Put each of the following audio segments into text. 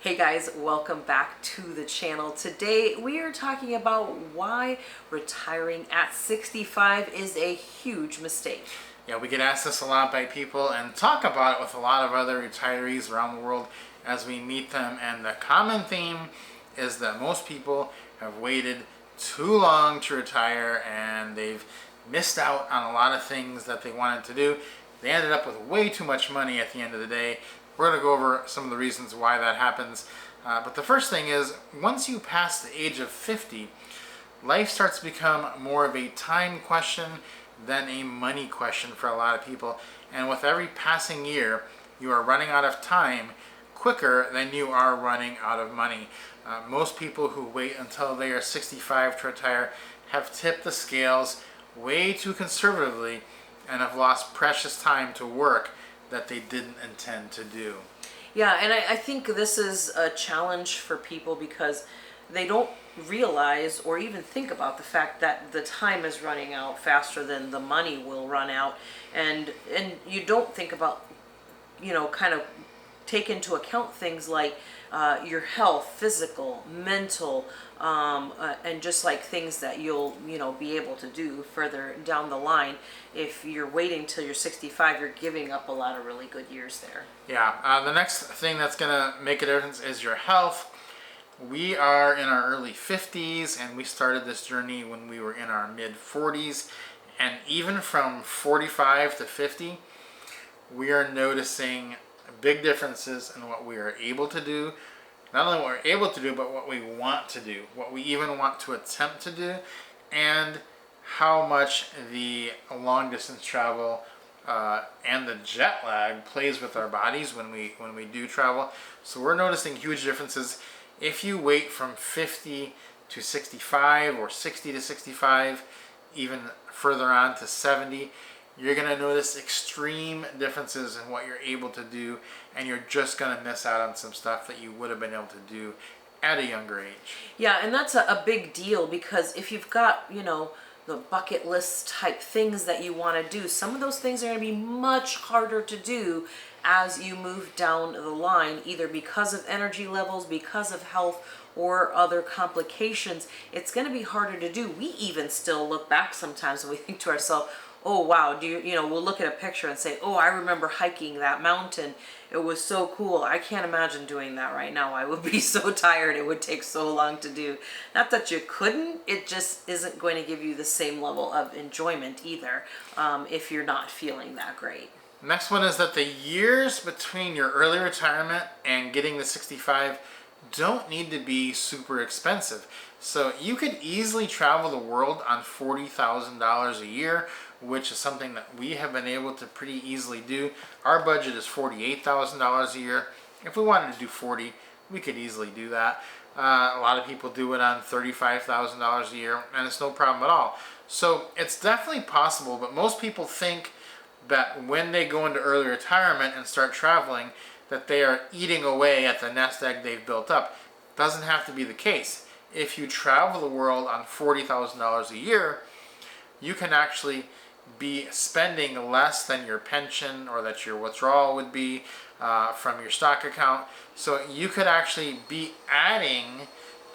Hey guys, welcome back to the channel. Today we are talking about why retiring at 65 is a huge mistake. Yeah, we get asked this a lot by people and talk about it with a lot of other retirees around the world as we meet them. And the common theme is that most people have waited too long to retire and they've missed out on a lot of things that they wanted to do. They ended up with way too much money at the end of the day. We're going to go over some of the reasons why that happens. But the first thing is, once you pass the age of 50, life starts to become more of a time question than a money question for a lot of people. And with every passing year, you are running out of time quicker than you are running out of money. Most people who wait until they are 65 to retire have tipped the scales way too conservatively and have lost precious time to work that they didn't intend to do. Yeah, and I think this is a challenge for people because they don't realize or even think about the fact that the time is running out faster than the money will run out. And you don't think about, kind of take into account things like your health, physical, mental, and just like things that you'll be able to do further down the line. If you're waiting till you're 65, you're giving up a lot of really good years there. Yeah, the next thing that's going to make a difference is your health. We are in our early 50s and we started this journey when we were in our mid 40s, and even from 45 to 50 we are noticing big differences in what we are able to do. Not only what we're able to do, but what we want to do, what we even want to attempt to do, and how much the long distance travel and the jet lag plays with our bodies when we do travel. So we're noticing huge differences. If you wait from 50 to 65 or 60 to 65, even further on to 70, you're going to notice extreme differences in what you're able to do, and you're just going to miss out on some stuff that you would have been able to do at a younger age. Yeah, and that's a big deal because if you've got, the bucket list type things that you want to do, some of those things are going to be much harder to do as you move down the line, either because of energy levels, because of health, or other complications. It's going to be harder to do. We even still look back sometimes and we think to ourselves, oh wow, we'll look at a picture and say, oh, I remember hiking that mountain. It was so cool. I can't imagine doing that right now. I would be so tired. It would take so long to do. Not that you couldn't, it just isn't going to give you the same level of enjoyment either, if you're not feeling that great. Next one is that the years between your early retirement and getting to 65 don't need to be super expensive. So you could easily travel the world on $40,000 a year, which is something that we have been able to pretty easily do. Our budget is $48,000 a year. If we wanted to do 40, we could easily do that. A lot of people do it on $35,000 a year, and it's no problem at all. So it's definitely possible, but most people think that when they go into early retirement and start traveling, that they are eating away at the nest egg they've built up. Doesn't have to be the case. If you travel the world on $40,000 a year, you can actually be spending less than your pension or that your withdrawal would be from your stock account. So you could actually be adding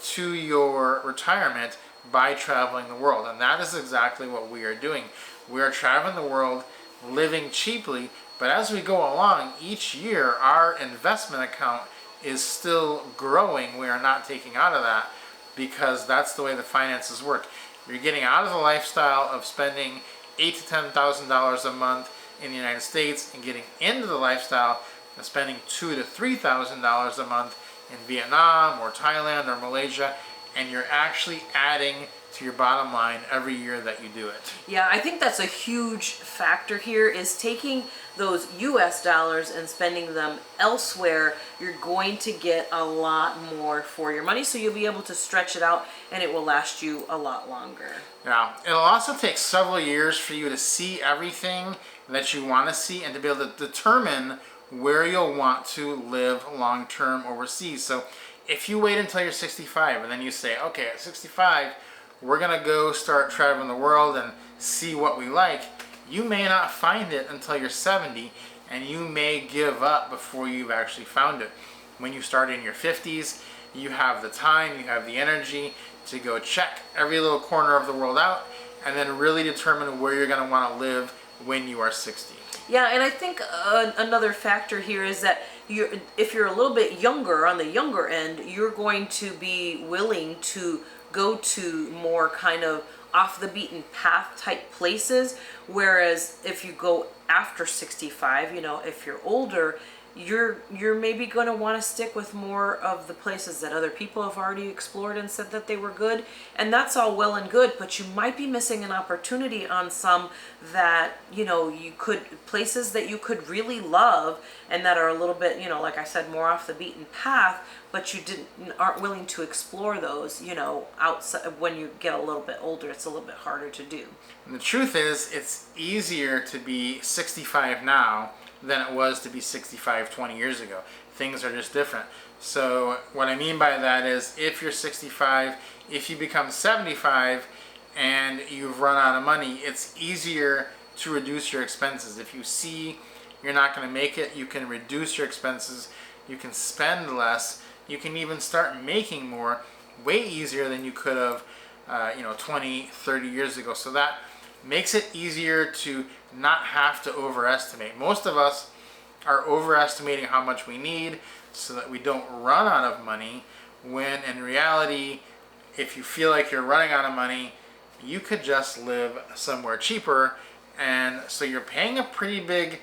to your retirement by traveling the world. And that is exactly what we are doing. We are traveling the world, living cheaply, but as we go along each year, our investment account is still growing. We are not taking out of that because that's the way the finances work. You're getting out of the lifestyle of spending $8,000 to $10,000 a month in the United States and getting into the lifestyle of spending $2,000 to $3,000 a month in Vietnam or Thailand or Malaysia, and you're actually adding to your bottom line every year that you do it. Yeah, I think that's a huge factor here, is taking those US dollars and spending them elsewhere. You're going to get a lot more for your money, so you'll be able to stretch it out and it will last you a lot longer. Yeah, it'll also take several years for you to see everything that you want to see and to be able to determine where you'll want to live long term overseas. So if you wait until you're 65 and then you say, okay, at 65, we're going to go start traveling the world and see what we like, you may not find it until you're 70, and you may give up before you've actually found it. when you start in your 50s, you have the time, you have the energy to go check every little corner of the world out and then really determine where you're going to want to live when you are 60. Yeah, and I think another factor here is that if you're a little bit younger, on the younger end, you're going to be willing to go to more kind of off the beaten path type places, whereas if you go after 65, if you're older, you're maybe going to want to stick with more of the places that other people have already explored and said that they were good, and that's all well and good, but you might be missing an opportunity on some that places that you could really love and that are a little bit, like I said, more off the beaten path, but you aren't willing to explore those, outside. When you get a little bit older, it's a little bit harder to do. And the truth is, it's easier to be 65 now than it was to be 65 20 years ago. Things are just different. So what I mean by that is, if you're 65, if you become 75 and you've run out of money, it's easier to reduce your expenses. If you see you're not going to make it, you can reduce your expenses, you can spend less, you can even start making more, way easier than you could have 20, 30 years ago. So that makes it easier to not have to overestimate. Most of us are overestimating how much we need so that we don't run out of money, when in reality, if you feel like you're running out of money, you could just live somewhere cheaper. And so you're paying a pretty big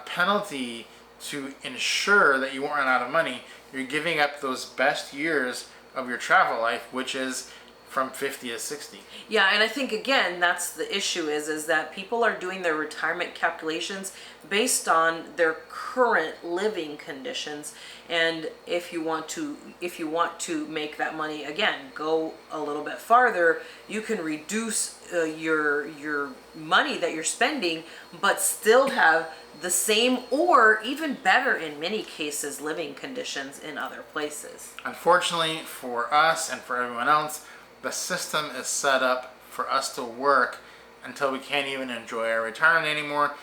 penalty to ensure that you won't run out of money. You're giving up those best years of your travel life, which is from 50 to 60. Yeah, and I think again that's the issue is that people are doing their retirement calculations based on their current living conditions, and if you want to make that money, again, go a little bit farther, you can reduce your money that you're spending, but still have the same or even better in many cases living conditions in other places. Unfortunately for us and for everyone else, the system is set up for us to work until we can't even enjoy our retirement anymore.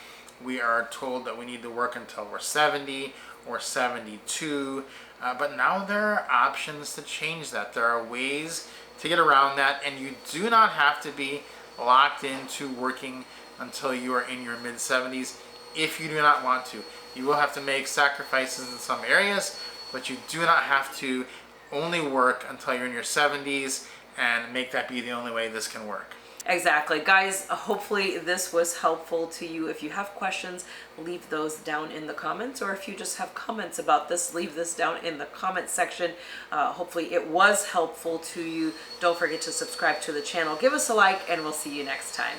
We are told that we need to work until we're 70 or 72, but now there are options to change that. There are ways to get around that, and you do not have to be locked into working until you are in your mid-70s if you do not want to. You will have to make sacrifices in some areas, but you do not have to only work until you're in your 70s and make that be the only way this can work. Exactly. Guys, hopefully this was helpful to you. If you have questions, leave those down in the comments, or if you just have comments about this, leave this down in the comment section. Hopefully it was helpful to you. Don't forget to subscribe to the channel. Give us a like, and we'll see you next time.